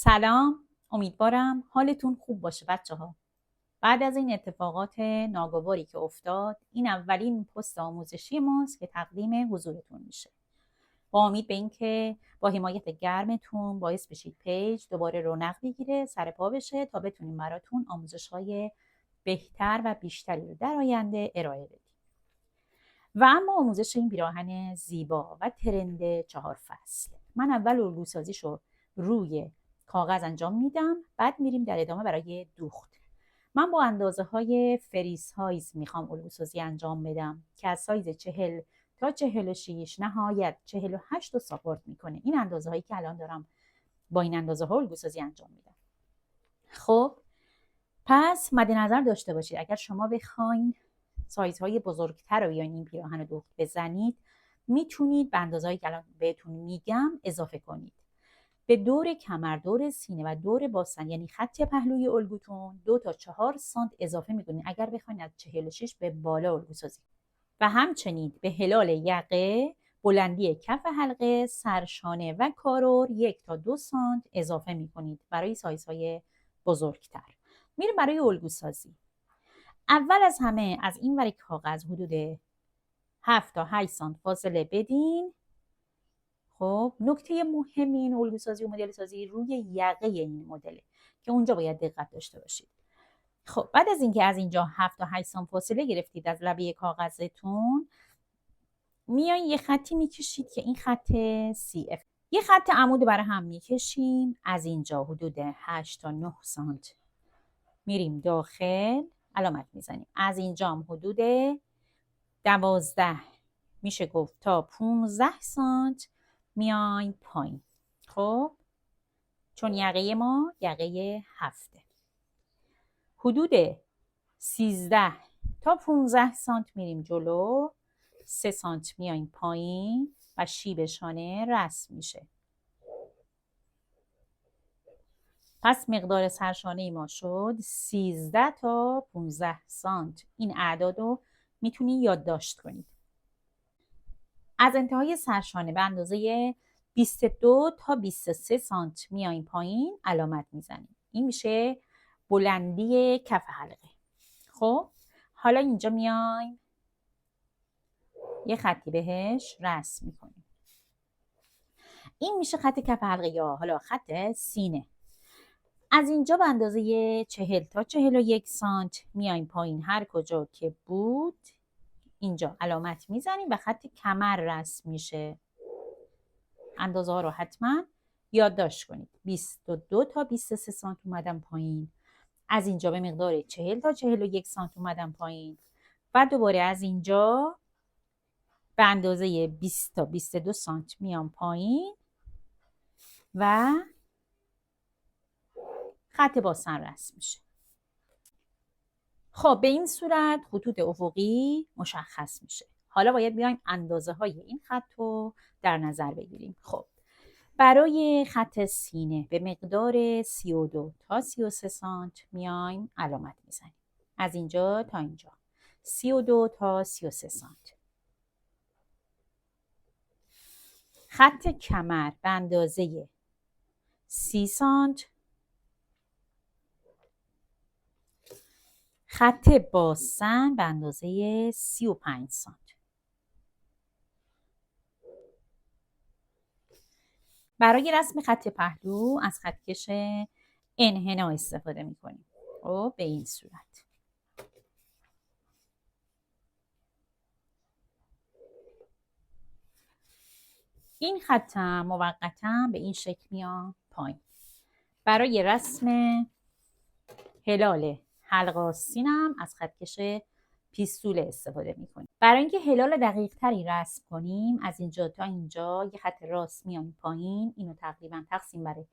سلام، امیدوارم حالتون خوب باشه بچه‌ها. بعد از این اتفاقات ناگواری که افتاد، این اولین پست آموزشی ماست که تقدیم حضورتون میشه. با امید به اینکه با حمایت گرمتون باعث بشید پیج دوباره رونق بگیره، سر پا بشه تا بتونیم براتون آموزش‌های بهتر و بیشتری رو در آینده ارائه بدیم. و اما آموزش این پیراهن زیبا و ترند 4 فصل. من اول الگوسازیشو روی کاغذ انجام میدم، بعد میریم در ادامه برای دوخت. من با اندازه های فری سایز میخوام الگوسازی انجام بدم که از سایز 40 تا 46 نهایت 48 رو ساپورت میکنه. این اندازه هایی که الان دارم با این اندازه ها الگوسازی انجام میدم. خب پس مد نظر داشته باشید اگر شما بخواین سایزهای بزرگتر رو بیاین این پیراهن رو دوخت بزنید، میتونید به اندازه‌هایی که الان بهتون میگم اضافه کنید. به دور کمر، دور سینه و دور باسن، یعنی خط پهلوی الگوتون 2 تا 4 سانت اضافه میکنید اگر بخواید از 46 به بالا الگو سازی. و همچنین به هلال یقه، بلندی کف حلقه، سرشانه و کارور 1 تا 2 سانت اضافه میکنید برای سایزهای بزرگتر. میریم برای الگو سازی. اول از همه از این ور کاغذ حدود 7 تا 8 سانت فاصله بدین. خب نکته مهم این الگو سازی و مدل سازی روی یقه این مدله که اونجا باید دقت داشته باشید. خب بعد از اینکه از اینجا 7 تا 8 سانت فاصله گرفتید از لبه کاغذتون، میایین یه خطی میکشید که این خط CF. یه خط عمود برای هم میکشیم. از اینجا حدود 8 تا 9 سانت میریم داخل، علامت میزنیم. از اینجا هم حدود 12 میشه گفت تا 15 سانت میایم پایین. خب چون یقه ما یقه 7، حدود 13 تا 15 سانت میریم جلو، 3 سانت میایم پایین و شیب شانه رسم میشه. پس مقدار سرشانه ما شد 13 تا 15 سانت. این اعداد رو میتونید یادداشت کنید. از انتهای سرشانه به اندازه 22 تا 23 سانت میاییم پایین، علامت میزنیم. این میشه بلندی کف حلقه. خب حالا اینجا میایم یه خطی بهش رسم میکنیم. این میشه خط کف حلقه یا حالا خط سینه. از اینجا به اندازه 40 تا 41 سانت میایم پایین، هر کجا که بود اینجا علامت میزنیم و خط کمر رسم میشه. اندازه ها رو حتما یادداشت کنید. 22 تا 23 سانت اومدم پایین، از اینجا به مقدار 40 تا 41 سانت اومدم پایین و دوباره از اینجا به اندازه 20 تا 22 سانت میام پایین و خط باسن رسم میشه. خب به این صورت خطوط افقی مشخص میشه. حالا باید بیایم اندازه های این خط رو در نظر بگیریم. خب برای خط سینه به مقدار 32 تا 33 سانت میایم علامت میزنیم. از اینجا تا اینجا 32 تا 33 سانت. خط کمر به اندازه 30 سانت. خط باسن به اندازه 35 سانت. برای رسم خط پهلو از خطکش انحنا استفاده میکنیم. خب به این صورت. این خطم موقتا به این شکل میاد پایین. برای رسم هلال حلقه آستینم از خطکش پیستول استفاده میکنیم. برای اینکه هلال دقیق تری رسم کنیم از اینجا تا اینجا یه خط راست میایم پایین، اینو تقریبا تقسیم بر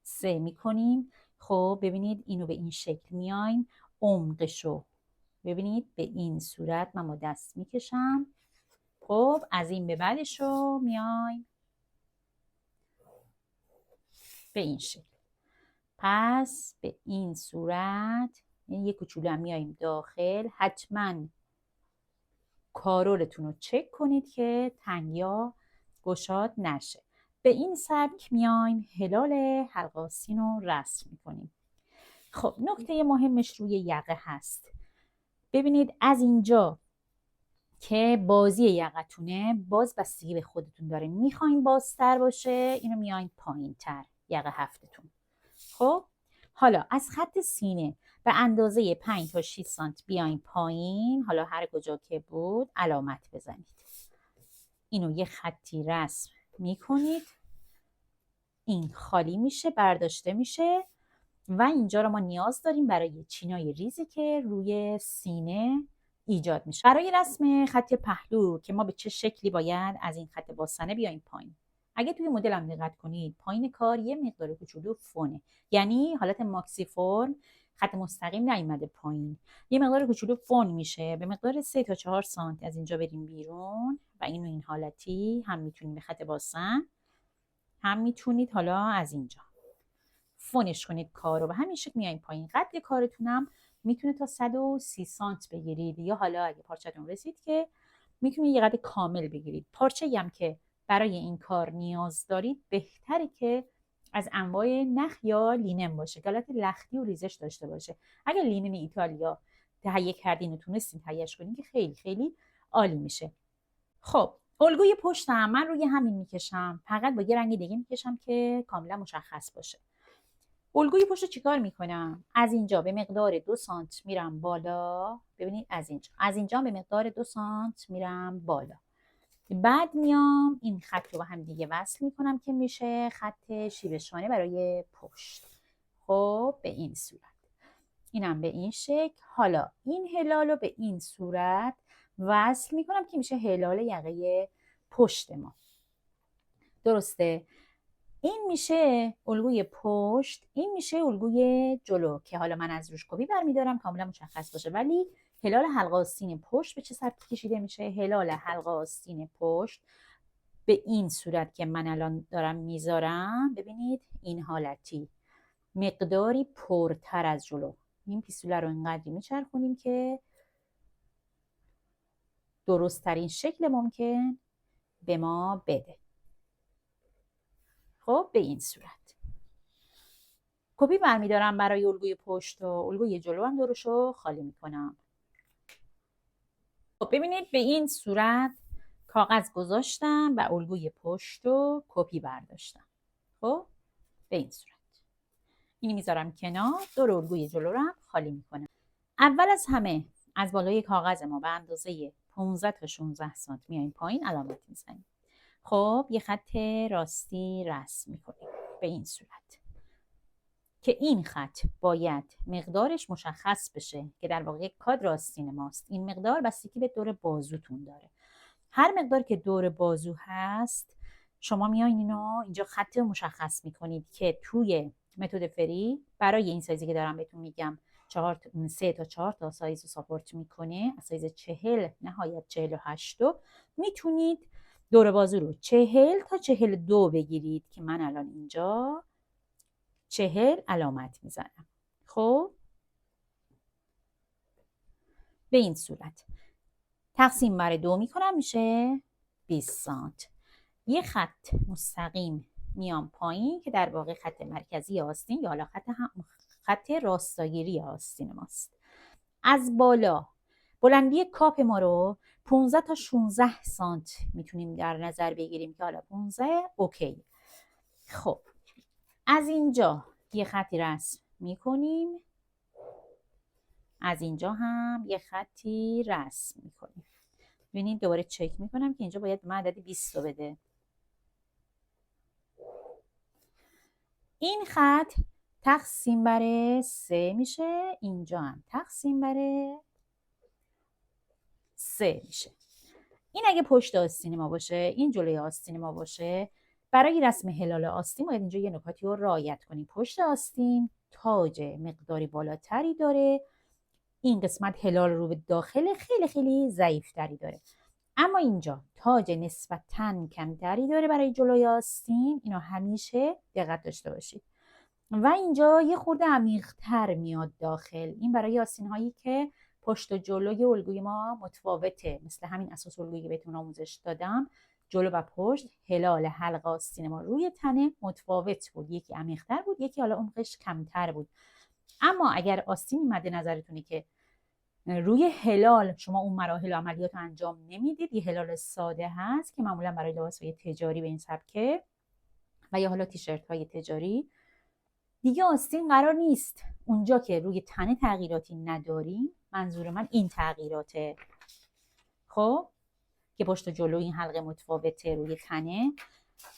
3 میکنیم. خب ببینید اینو به این شکل میایم، عمقشو ببینید به این صورت من با دست میکشم. خب از این به بعدشو میایم به این شکل. پس به این صورت یه کوچولو هم میاییم داخل. حتما کارورتون رو چک کنید که تنگ یا گشاد نشه. به این سبک میایم هلال حلقه آستین رو رسم میکنیم. خب نکته مهمش روی یقه هست. ببینید از اینجا که بازی یقتونه باز بستگی به خودتون داره. میخواین بازتر باشه اینو میاین پایین تر یقه هفتتون. خب حالا از خط سینه به اندازه 5 تا 6 سانت بیاین پایین. حالا هر کجا که بود علامت بزنید. اینو یه خطی رسم میکنید. این خالی میشه، برداشته میشه و اینجا رو ما نیاز داریم برای چینای ریزی که روی سینه ایجاد میشه. برای رسم خط پهلو که ما به چه شکلی باید از این خط باسنه بیایم پایین. اگه توی مدل هم دقت کنید پایین کار یه مقدار کوچولو فونه، یعنی حالت ماکسی فرم، خط مستقیم نیومده پایین، یه مقدار کوچولو فون میشه. به مقدار 3 تا 4 سانت از اینجا بریم بیرون و اینو این حالتی هم میتونیم به خط باسن، هم میتونید حالا از اینجا فونش کنید کارو. به همین شکل میایین پایین. قد کارتونم میتونه تا 130 سانت بگیرید، یا حالا اگه پارچه‌تون رسید که میتونید یه قد کامل بگیرید. پارچه‌ای هم که برای این کار نیاز دارید بهتره که از انواع نخ یا لینن باشه که حالت لختی و ریزش داشته باشه. اگه لینن ایتالیا تهیه کردین و تونستین تهیهش کنین که خیلی خیلی عالی میشه. خب الگوی پشتم من روی همین میکشم، فقط با یه رنگ دیگه میکشم که کاملا مشخص باشه. الگوی پشت رو چیکار میکنم؟ از اینجا به مقدار 2 سانت میرم بالا. ببینید از اینجا به مقدار 2 سانت میرم بالا. بعد میام این خط رو با هم دیگه وصل میکنم که میشه خط شیبشانه برای پشت. خب به این صورت، اینم به این شکل. حالا این هلال رو به این صورت وصل میکنم که میشه هلال یقه پشت ما. درسته؟ این میشه الگوی پشت، این میشه الگوی جلو که حالا من از روش کپی برمیدارم کاملا مشخص باشه. ولی هلال حلقه آستین پشت به چه سبکی کشیده میشه؟ هلال حلقه آستین پشت به این صورت که من الان دارم میذارم. ببینید این حالتی مقداری پرتر از جلو. این پیستوله رو اینقدری میچرخونیم که درست ترین شکل ممکن به ما بده. خب به این صورت کپی برمیدارم برای الگوی پشت و الگوی جلو هم دورشو خالی میکنم. خب ببینید به این صورت کاغذ گذاشتم و الگوی پشت رو کپی برداشتم. خب به این صورت اینی میذارم کنار، دور الگوی جلو رو هم خالی میکنم. اول از همه از بالای کاغذ ما به اندازه 15 تا 16 سانت میایم پایین علامت میزنیم. خب یه خط راستی رسم میکنیم به این صورت که این خط باید مقدارش مشخص بشه که در واقع کادر آستین ماست. این مقدار بستگی به دور بازوتون داره. هر مقدار که دور بازو هست شما میایین اینو اینجا خط مشخص میکنید که توی متد فری برای این سایزی که دارم بهتون میگم 3 تا 4 تا سایز رو ساپورت میکنه. از سایز 40 نهایت 48 میتونید دور بازو رو 40 تا 42 بگیرید که من الان اینجا 40 علامت میزنم. خب به این صورت تقسیم بر 2 میکنم میشه 20 سانت. یه خط مستقیم میام پایین که در واقع خط مرکزی آستین یا حالا خط راستاگیری آستین ماست. از بالا بلندی کاپ ما رو 15 تا 16 سانت میتونیم در نظر بگیریم که حالا 15 اوکی. خب از اینجا یه خطی رسم میکنیم، از اینجا هم یه خطی رسم میکنیم. ببینید دوباره چک میکنم که اینجا باید به من عدد 20 رو بده. این خط تقسیم بر 3 میشه، اینجا هم تقسیم بر 3 میشه. این اگه پشت آستین ما باشه، این جلوی آستین ما باشه، برای رسم هلال آستین باید اینجا یه نکاتی رو رعایت کنیم. پشت آستین تاج مقداری بالاتری داره، این قسمت هلال رو به داخل خیلی خیلی ضعیفتری داره، اما اینجا تاج نسبتاً کمتری داره برای جلوی آستین. اینو همیشه دقت داشته باشید. و اینجا یه خورده عمیق‌تر میاد داخل. این برای آستین هایی که پشت و جلوی الگوی ما متفاوته، مثل همین اساس الگویی که بهتون آموزش دادم جلو و پشت هلال حلقه آستین ما روی تنه متفاوت بود، یکی عمیق‌تر بود، یکی حالا عمقش کمتر بود. اما اگر آستینی مد نظرتونه که روی هلال شما اون مراحل و عملیات رو انجام نمیدید، یه هلال ساده هست که معمولا برای لباس‌های تجاری به این سبکه و یا حالا تیشرت‌های تجاری، دیگه آستین قرار نیست اونجا که روی تنه تغییراتی نداریم، منظور من این تغییراته، خب که پشت و جلو این حلقه متفاوته روی تنه،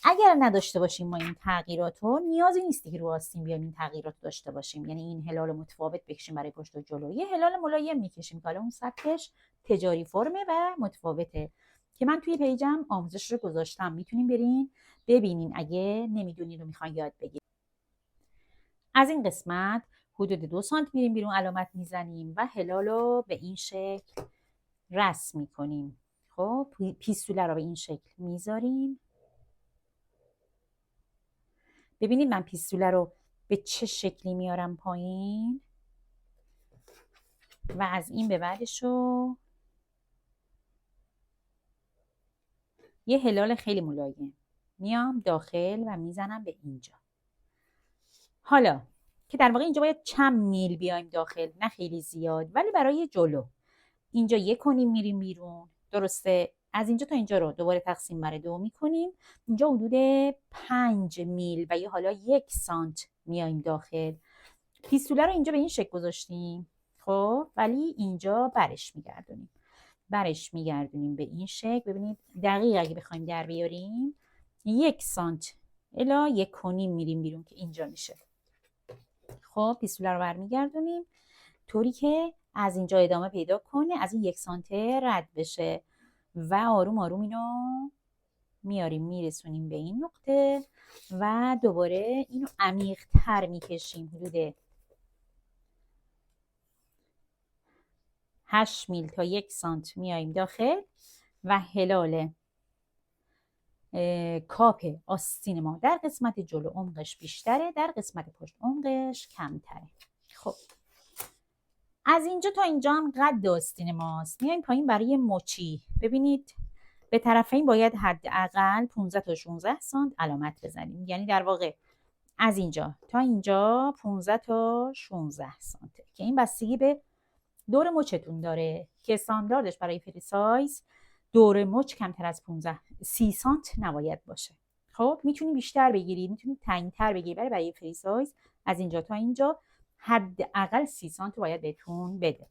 اگر نداشته باشیم ما این تغییرات رو، نیازی نیست که رو آستین بیایم این تغییرات داشته باشیم، یعنی این هلال متفاوت بکشیم برای پشت و جلو، یه هلال ملایم میکشیم که حالا اون سبکش تجاری فرمه و متفاوته که من توی پیجم آموزش رو گذاشتم، میتونین برین ببینین اگه نمیدونین رو میخواین یاد بگیرین. از این قسمت حدود 2 سانت میریم بیرون، علامت میزنیم و هلال رو به این شکل رسم میکنیم. خب پیستوله رو به این شکل میذاریم. ببینید من پیستوله رو به چه شکلی میارم پایین و از این به بعدش رو یه هلال خیلی ملایم میام داخل و میزنم به اینجا. حالا که در واقع اینجا باید چند میل بیایم داخل، نه خیلی زیاد، ولی برای جلو اینجا 1.5 میریم بیرون، درسته؟ از اینجا تا اینجا رو دوباره تقسیم بر 2 میکنیم، اینجا حدود 5 میل و یا حالا 1 سانت میایم داخل. پیستوله رو اینجا به این شکل گذاشتیم، خب ولی اینجا برش میگردونیم به این شکل. ببینید دقیق اگه بخوایم در بیاریم 1 سانت الی 1.5 میریم بیرون که اینجا میشه. خب پیستوله رو برمیگردونیم طوری که از اینجا ادامه پیدا کنه، از این 1 سانت رد بشه و آروم آروم اینو میاریم میرسونیم به این نقطه و دوباره اینو عمیق تر میکشیم، حدود 8 میل تا 1 سانت میاییم داخل و هلال کاپ آستین ما در قسمت جلو عمقش بیشتره، در قسمت پشت عمقش کمتره. خب از اینجا تا اینجا هم قد آستین ماست، میایم پایین برای مچی. ببینید به طرفین باید حداقل 15 تا 16 سانت علامت بزنیم، یعنی در واقع از اینجا تا اینجا 15 تا 16 سانته که این بستگی به دور مچتون داره که استانداردش برای فری سایز دور مچ کمتر از 30 سانت نباید باشه. خب میتونی بیشتر بگیری، میتونی تنگ‌تر بگیری، برای فری سایز از اینجا تا اینجا حداقل 30 سانت باید بهتون بده.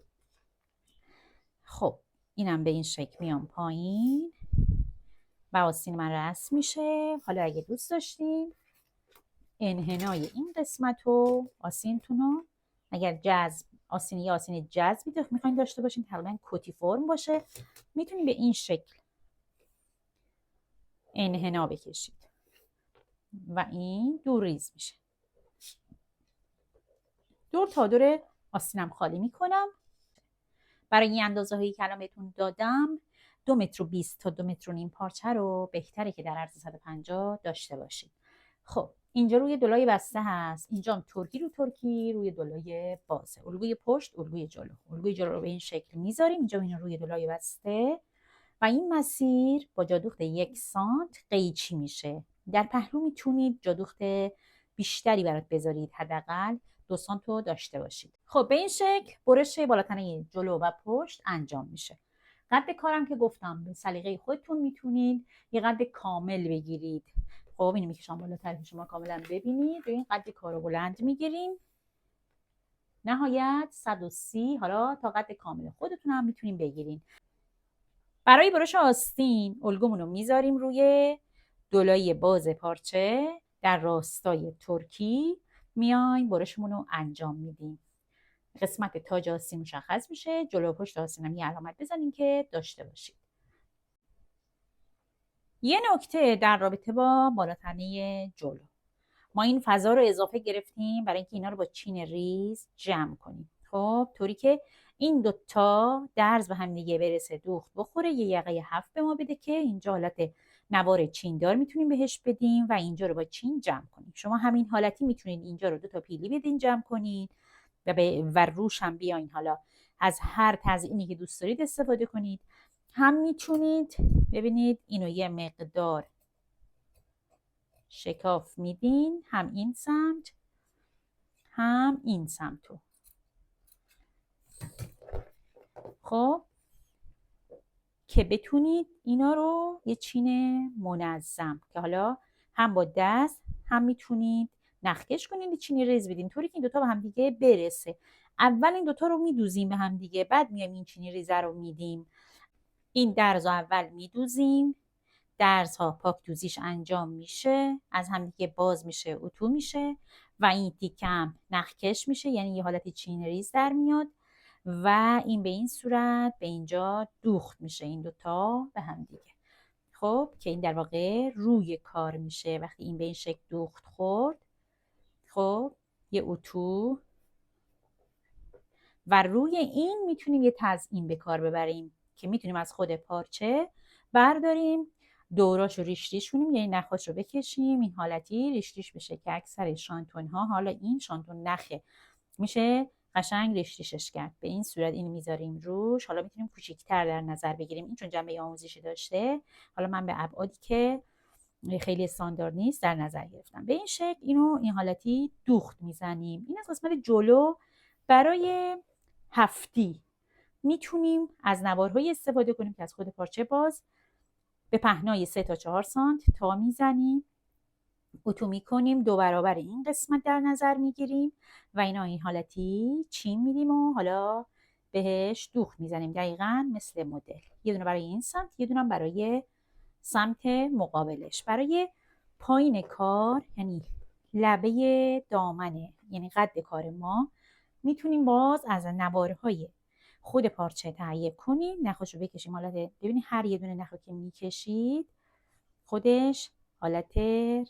خب اینم به این شکل میام پایین و آستین من رسم میشه. حالا اگه دوست داشتین انحنای این قسمت رو آستینتون رو اگر آستین جذبی میخواین داشته باشین تقریبا کتی فرم باشه، میتونید به این شکل انحنا بکشید و این دور ریز میشه. دور تا دور آستینم خالی میکنم. برای این اندازه هایی که الان بهتون دادم 2 متر و 20 تا 2 متر و نیم پارچه رو بهتره که در عرض 150 داشته باشید. خب اینجا روی دلای بسته هست، اینجا هم ترکی رو ترکی روی دلای بازه، الگوی پشت الگوی جلو رو به این شکل میذاریم، اینجا این روی دلای بسته و این مسیر با جادوخت 1 سانت قیچی میشه. در پهلو میتونید جادوخت بیشتری برات بذارید، حداقل 2 سانت رو داشته باشید. خب به این شکل برش بالاتنه جلو و پشت انجام میشه. قد کارم که گفتم به سلیقه خودتون میتونید یه قد کامل بگیرید. خب اینو میکشم بالاتر که شما کاملا ببینید. روی این قد کارو بلند میگیریم نهایت 130، حالا تا قد کامل خودتون هم میتونین بگیرین. برای برش آستین الگومون رو میذاریم روی دلای باز پارچه در راستای ترکی، میایم برشمون رو انجام میدیم. قسمت تاج آستین مشخص میشه، جلو و پشت آستین هم یه علامت بزنین که داشته باشید. یه نکته در رابطه با بالاتنه جلو، ما این فضا رو اضافه گرفتیم برای اینکه اینا رو با چین ریز جمع کنیم، خب طوری که این دوتا درز به هم دیگه برسه، دوخت بخوره، یه یقه 7 به ما بده که اینجا حالت نوار چیندار میتونیم بهش بدیم و اینجا رو با چین جمع کنیم. شما همین حالتی میتونید اینجا رو 2 تا پیلی بدین جمع کنید و روش هم بیاین، حالا از هر تزیینی که دوست دارید استفاده کنید. هم میتونید ببینید اینو یه مقدار شکاف میدین، هم این سمت هم این سمتو. خب که بتونید اینا رو یه چین منظم که حالا هم با دست هم میتونید نخکش کنید، یه چینی ریز بدین طوری که این دوتا به هم دیگه برسه. اول این دوتا رو میدوزیم به هم دیگه، بعد میایم این چینی ریزه رو میدیم. این درز رو اول میدوزیم، درزها پاک دوزیش انجام میشه، از هم دیگه باز میشه، اتو میشه و این تیکه هم نخکش میشه، یعنی یه حالت چینی ریز در میاد و این به این صورت به اینجا دوخت میشه این دوتا به هم دیگه. خب که این در واقع روی کار میشه وقتی این به این شکل دوخت خورد. خب یه اتو و روی این میتونیم یه تزیین به کار ببریم که میتونیم از خود پارچه برداریم، دوراشو ریش ریش کنیم، یعنی نخاش رو بکشیم این حالتی ریش ریش بشه که اکثر شانتون ها، حالا این شانتون نخه، میشه قشنگ ریش ریشش کرد. به این صورت اینو میذاریم روش. حالا میتونیم کوچیک‌تر در نظر بگیریم، این چون جنبه آموزشی داشته حالا من به ابعادی که خیلی استاندارد نیست در نظر گرفتم. به این شکل اینو این حالتی دوخت میزنیم. این از قسمت جلو. برای هفتی میتونیم از نوارهایی استفاده کنیم که از خود پارچه باز به پهنای 3 تا 4 سانت تا میزنیم، اتو میکنیم، 2 برابر این قسمت در نظر میگیریم و اینا این حالتی چین میدیم و حالا بهش دوخت میزنیم، دقیقاً مثل مدل. یه دونه برای این سمت، یه دونه برای سمت مقابلش. برای پایین کار یعنی لبه دامنه، یعنی قد کار ما، میتونیم باز از نوارهای خود پارچه تهیه کنیم، نخاشو بکشیم. حالت ببینید هر یه دونه نخو که میکشید خودش حالت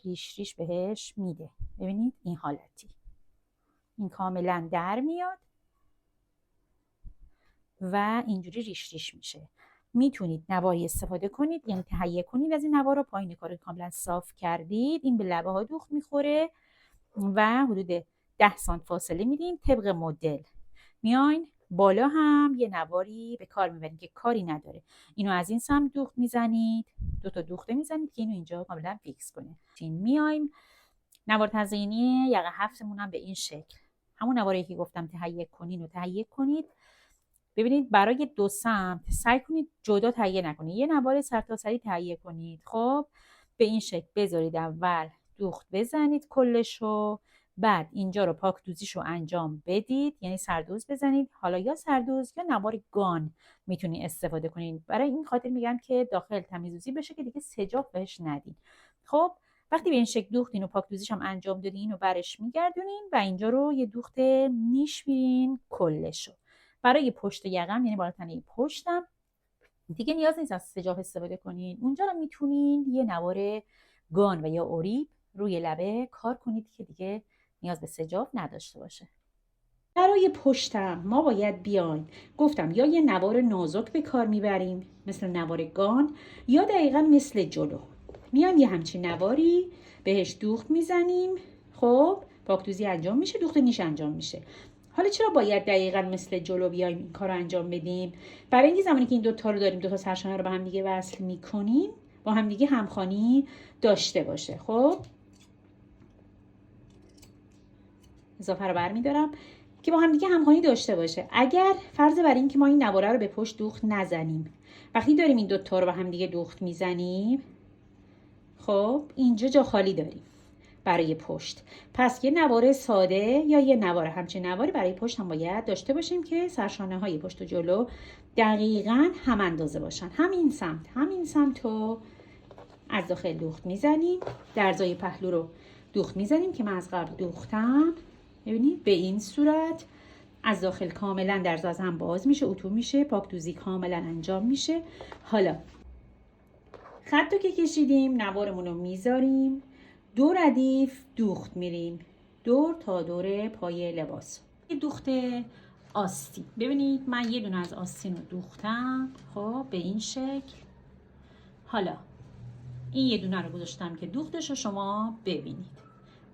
ریش ریش بهش میده. ببینید این حالتی، این کاملا در میاد و اینجوری ریش ریش میشه. میتونید نواری استفاده کنید، یعنی تهیه کنید از این نوار رو. پایین کار کاملا صاف کردید، این به لبه ها دوخت میخوره و حدود 10 سانت فاصله میدین طبق مدل. میاین بالا هم یه نواری به کار میبرید که کاری نداره، اینو از این سمت دوخت میزنید، 2 تا دوخته میزنید که اینو اینجا کاملا فیکس کنه. میایم نوار تزیینی یقه هفتمون هم به این شکل، همون نواری که گفتم تهیه کنین و تهیه کنید. ببینید برای 2 سمت سعی کنید جدا تهیه نکنید، یه نوار سرتاسری تهیه کنید. خب به این شکل بذارید، اول دوخت بزنید کلشو، بعد اینجا رو پاک دوزیشو انجام بدید، یعنی سردوز بزنید. حالا یا سردوز یا نوار گان میتونید استفاده کنید. برای این خاطر میگم که داخل تمیزوزی بشه که دیگه سجاف بهش ندید. خب وقتی به این شکل دوختین و پاک دوزیش هم انجام دادین و برش میگردونین و اینجا رو یه دوخت نیش میرین کلشو. برای پشت یقم یعنی بالا تنه پشتم دیگه نیاز نیست از سجاف استفاده کنین، اونجا رو میتونین یه نوار گان و یا اوریب روی لبه کار کنید که دیگه نیاز به سجاف نداشته باشه. برای پشتم ما باید بیایم، گفتم یا یه نوار نازک به کار میبریم مثل نوار گان یا دقیقا مثل جلو میایم یه همچین نواری بهش دوخت میزنیم. خب پاکدوزی انجام میشه، دوخت نیش انجام میشه. حالا چرا باید دقیقاً مثل جلو بیایم این کار رو انجام بدیم؟ برای اینکه زمانی که این دوتا رو داریم، دوتا سرشانه رو با هم دیگه وصل میکنیم، با هم دیگه همخوانی داشته باشه. خب اضافه رو برمیدارم که با هم دیگه همخوانی داشته باشه. اگر فرض بر این که ما این نواره رو به پشت دوخت نزنیم، وقتی داریم این دوتا رو با هم دیگه دوخت میزنیم، خب اینجا جا خالی داریم برای پشت. پس یه نوار ساده یا یه نوار همچین نواری برای پشت هم باید داشته باشیم که سرشانه های پشت و جلو دقیقاً هم اندازه باشن. همین سمت رو از داخل دوخت میزنیم، درزای پهلو رو دوخت میزنیم که من از قبل دوختم. ببینید به این صورت از داخل کاملا درزا از هم باز میشه، اتو میشه، پاکدوزی کاملا انجام میشه. حالا خط رو که کشیدیم نوارمون رو میذاریم، 2 ردیف دوخت میریم دور تا دور پای لباس. یه دوخت آستین، ببینید من یه دونه از آستین رو دوختم. خب به این شکل. حالا این یه دونه رو گذاشتم که دوختش رو شما ببینید.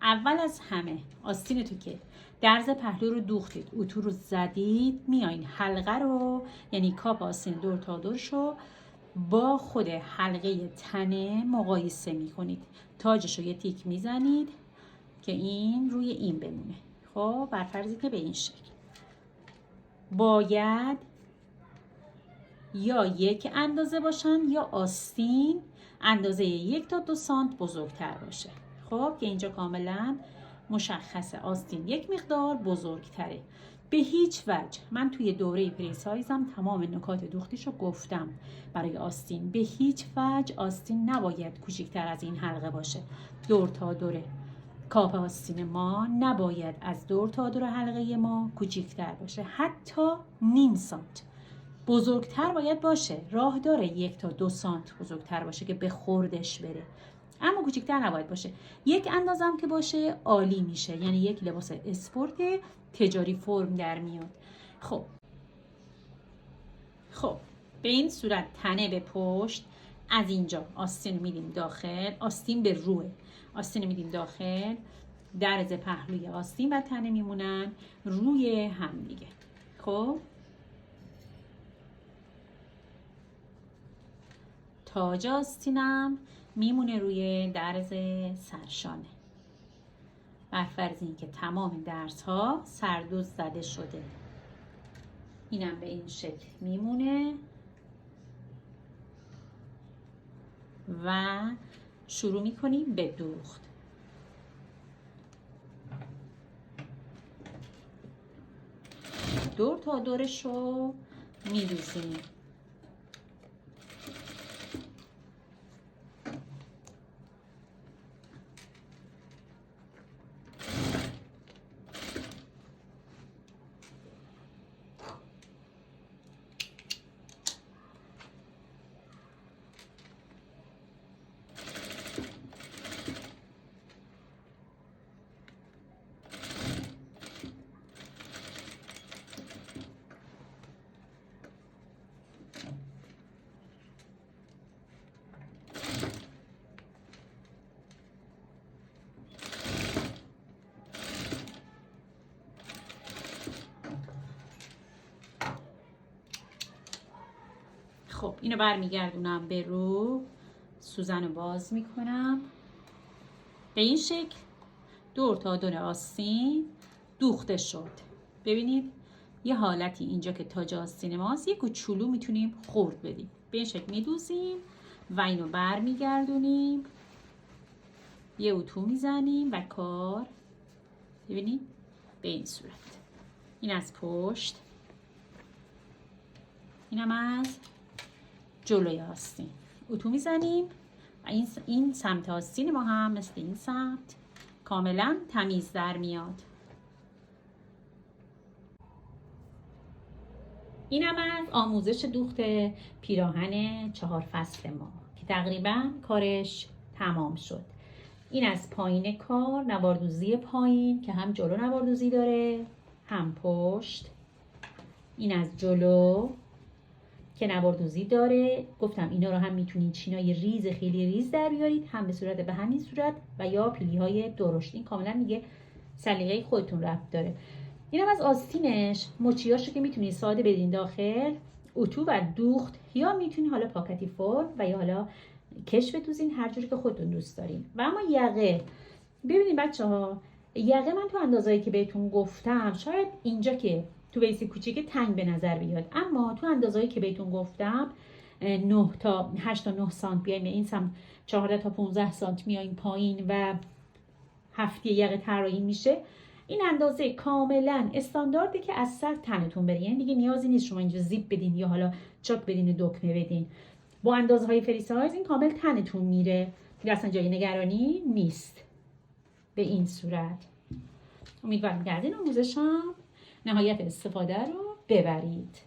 اول از همه آستین تو که درز پهلو رو دوختید، اتو رو زدید، میایین حلقه رو یعنی کاپ آستین دور تا دورشو با خود حلقه تنه مقایسه میکنید. تاجش رو یه تیک میزنید که این روی این بمونه. خب بر فرضی که به این شکل باید یا یک اندازه باشن یا آستین اندازه 1 تا 2 سانت بزرگتر باشه. خب که اینجا کاملا مشخصه آستین یک مقدار بزرگتره. به هیچ وجه، من توی دوره پری سایزم تمام نکات دوختیشو گفتم برای آستین، به هیچ وجه آستین نباید کوچکتر از این حلقه باشه. دور تا دوره کاپ آستین ما نباید از دور تا دور حلقه ما کوچکتر باشه، حتی نیم سانت بزرگتر باید باشه. راه داره 1 تا 2 سانت بزرگتر باشه که به خوردش بره، اما کوچکتر نباید باشه. یک اندازم که باشه عالی میشه، یعنی یک لباس اسپورت تجاری فرم در میاد. خب به این صورت تنه به پشت، از اینجا آستین میدیم داخل، آستین به روه، آستین میدیم داخل، درز پهلوی آستین و تنه میمونن روی هم دیگه. خب تاج آستینم میمونه روی درز سرشانه، بر فرض این که تمام درز ها سردوز زده شده. اینم به این شکل میمونه و شروع میکنیم به دوخت. دور تا دورش رو میدوزیم. خب اینو برمیگردونم به رو، سوزن رو باز میکنم به این شکل. دور تا دور آستین دوخته شد. ببینید یه حالتی اینجا که تاج آستین ماست، یه کوچولو میتونیم خورد بدیم. به این شکل میدوزیم و اینو برمیگردونیم، یه اتو میزنیم و کار ببینید به این صورت. این از پشت، اینم از جلوی آستین اتو میزنیم و این سمت آستین ما هم مثل این سمت کاملا تمیز در میاد. اینم از آموزش دوخت پیراهن 4 فصل ما که تقریبا کارش تمام شد. این از پایین کار، نواردوزی پایین که هم جلو نواردوزی داره هم پشت. این از جلو که نواردوزی داره. گفتم اینا رو هم میتونید چینای ریز خیلی ریز در بیارید، هم به صورت به همین صورت و یا پیلی های درشت. این کاملا میگه سلیقه خودتون ربط داره. اینم از آستینش، مچیاشو که میتونید ساده بدین داخل اتو و دوخت، یا میتونید حالا پاکتی فرم و یا حالا کش بتوزین، هر جوری که خودتون دوست دارین. و اما یقه، ببینید بچه‌ها، یقه من تو اندازه‌ای که بهتون گفتم شاید اینجا که تو ویسی کوچیک تنگ به نظر بیاد، اما تو اندازه‌ای که بهتون گفتم 9 تا 8 تا 9 سانت بیایم این سمت، 14 تا 15 سانت میایم پایین و هفته یقه طراحی میشه. این اندازه کاملا استاندارده که از سر تنتون بره، یعنی دیگه نیازی نیست شما اینجا زیپ بدین یا حالا چاک بدین و دکمه بدین. با اندازه‌های فری سایز این کامل تنتون میره، دیگه اصلا جای نگرانی نیست. به این صورت امیدوارم که از این آموزشم نهایت استفاده رو ببرید.